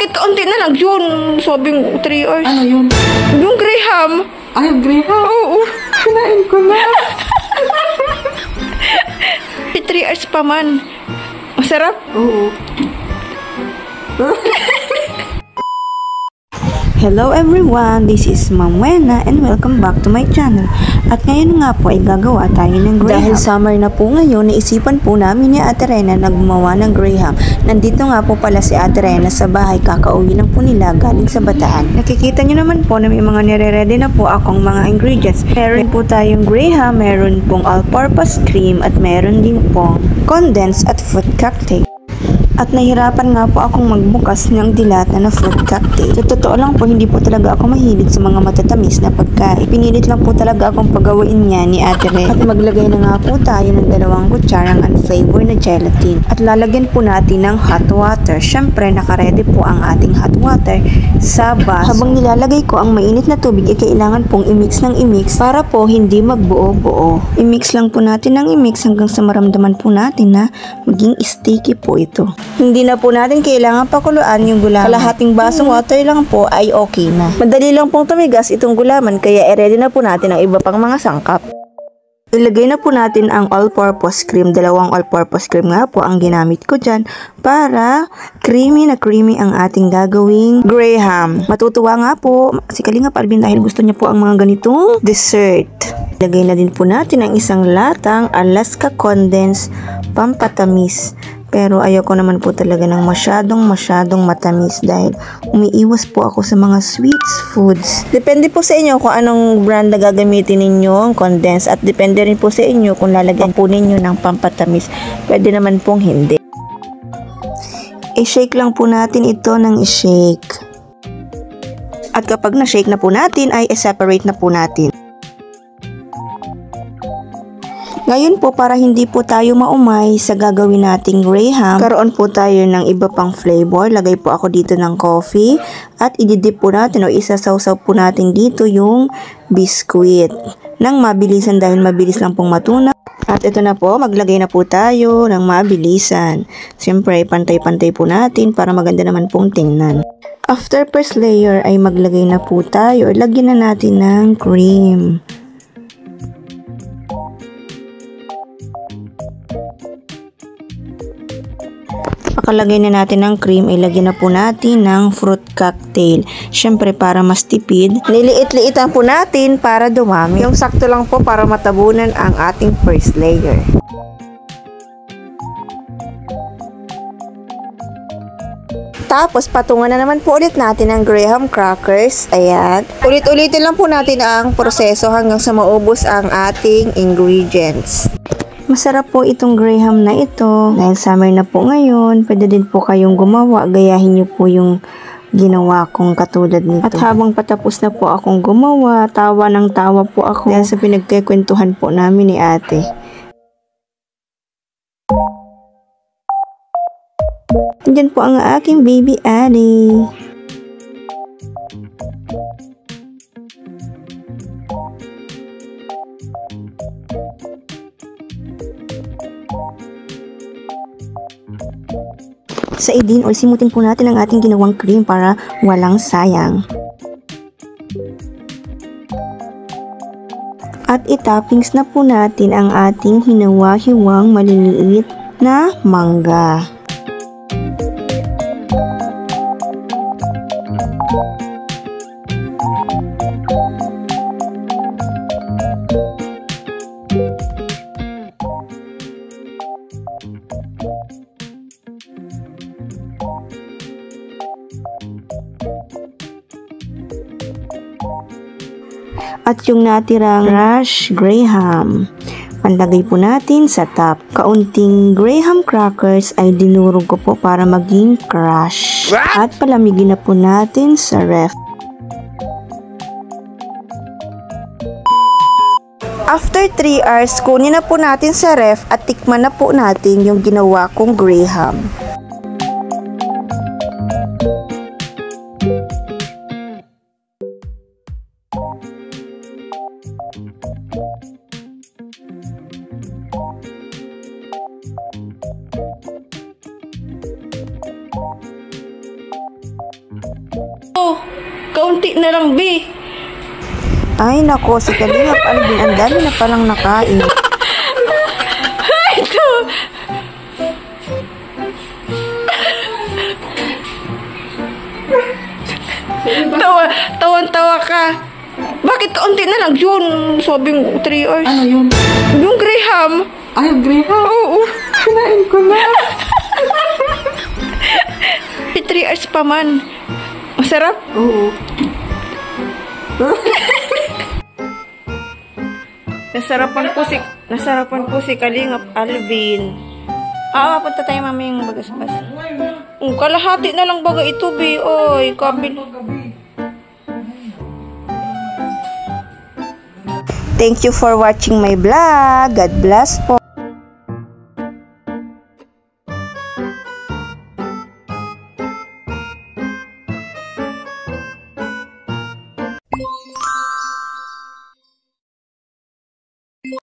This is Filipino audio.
Bakit kaunti na lang yun? Sabing 3 hours. Ano yun? Yung Graham. Ay, yung Graham? Oo. Kinain ko na. 3 hours pa man. Masarap? Oo. Hello everyone, this is Ma'am Wena and welcome back to my channel. At ngayon nga po ay gagawa tayo ng Graham. Dahil summer na po ngayon, naisipan po namin ni Ate Rena na gumawa ng Graham. Nandito nga po pala si Ate Rena sa bahay, kakauwi lang po nila galing sa Bataan. Nakikita nyo naman po na may mga nire-ready na po akong mga ingredients. Meron po tayong Graham, meron pong all-purpose cream at meron din pong condensed at fruit cocktail. At nahirapan nga po akong magbukas ng dilata na fruit cocktail. Sa totoo lang po, hindi po talaga ako mahilig sa mga matatamis na pagkain. Pinilit lang po talaga akong pagawain niya ni Ate Rena. At maglagay na nga po tayo ng 2 kutsarang unflavored na gelatin. At lalagyan po natin ng hot water. Syempre, nakaredy po ang ating hot water sa baso. Habang nilalagay ko ang mainit na tubig, kailangan pong i-mix ng i-mix para po hindi magbuo-buo. I-mix lang po natin ng i-mix hanggang sa maramdaman po natin na maging sticky po ito. Hindi na po natin kailangan pakuluan yung gulaman. Kalahating basong water lang po ay okay na. Madali lang pong tumigas itong gulaman kaya i-ready na po natin ang iba pang mga sangkap. Ilagay na po natin ang all-purpose cream. 2 all-purpose cream nga po ang ginamit ko dyan para creamy na creamy ang ating gagawing Graham. Matutuwa nga po si Kalingap Alvin dahil gusto niya po ang mga ganitong dessert. Ilagay na din po natin ang isang latang Alaska Condensed pampatamis. Pero ayoko naman po talaga ng masyadong matamis dahil umiiwas po ako sa mga sweets foods. Depende po sa inyo kung anong brand na gagamitin ninyo ang condensed at depende rin po sa inyo kung lalagyan po ninyo ng pampatamis. Pwede naman pong hindi. I-shake lang po natin ito ng i-shake. At kapag na-shake na po natin ay i-separate na po natin. Ngayon po, para hindi po tayo maumay sa gagawin nating Graham, karoon po tayo ng iba pang flavor. Lagay po ako dito ng coffee at ididip po natin o isasawsaw po natin dito yung biscuit nang mabilisan dahil mabilis lang pong matunaw. At ito na po, maglagay na po tayo ng mabilisan. Siyempre, pantay-pantay po natin para maganda naman pong tingnan. After first layer ay maglagay na po tayo o lagyan na natin ng cream. Pakalagay na natin ng cream, ilagyan na po natin ng fruit cocktail. Syempre para mas tipid, niliit-liitan po natin para dumami. Yung sakto lang po para matabunan ang ating first layer. Tapos patungan na naman po ulit natin ang Graham crackers. Ayan. Ulit-ulitin lang po natin ang proseso hanggang sa maubos ang ating ingredients. Masarap po itong Graham na ito. Dahil summer na po ngayon, pwede din po kayong gumawa. Gayahin nyo po yung ginawa kong katulad nito. At habang patapos na po akong gumawa, tawa ng tawa po ako dahil sa pinagkikwentuhan po namin ni ate. Diyan po ang aking baby Ali. Saidin or simutin po natin ang ating ginawang cream para walang sayang. At itoppings na po natin ang ating hinawa-hiwang maliliit na mangga. At yung natirang crushed Graham, panlagay po natin sa top. Kaunting Graham crackers ay dinurog ko po para maging crush. At palamigin na po natin sa ref. After 3 hours, kunin na po natin sa ref at tikman na po natin yung ginawa kong Graham. to. Kaunti na lang, B. Ay nako, si Kalingap Alvin, ang dami na palang nakain. Ito. Tawan-tawa ka. Bakit kaunti na lang yun? Sabing 3 hours. Ano yun? Yung Graham. Ay, yung Graham. Oo. Kinain ko na. 3 hours pa man. Masarap? Oo. Nasarapan po si Kalingap Alvin. Punta tayo mamayang bagasbas. Kalahati na lang baga ito, B. Oy, kabil. Thank you for watching my vlog. God bless po.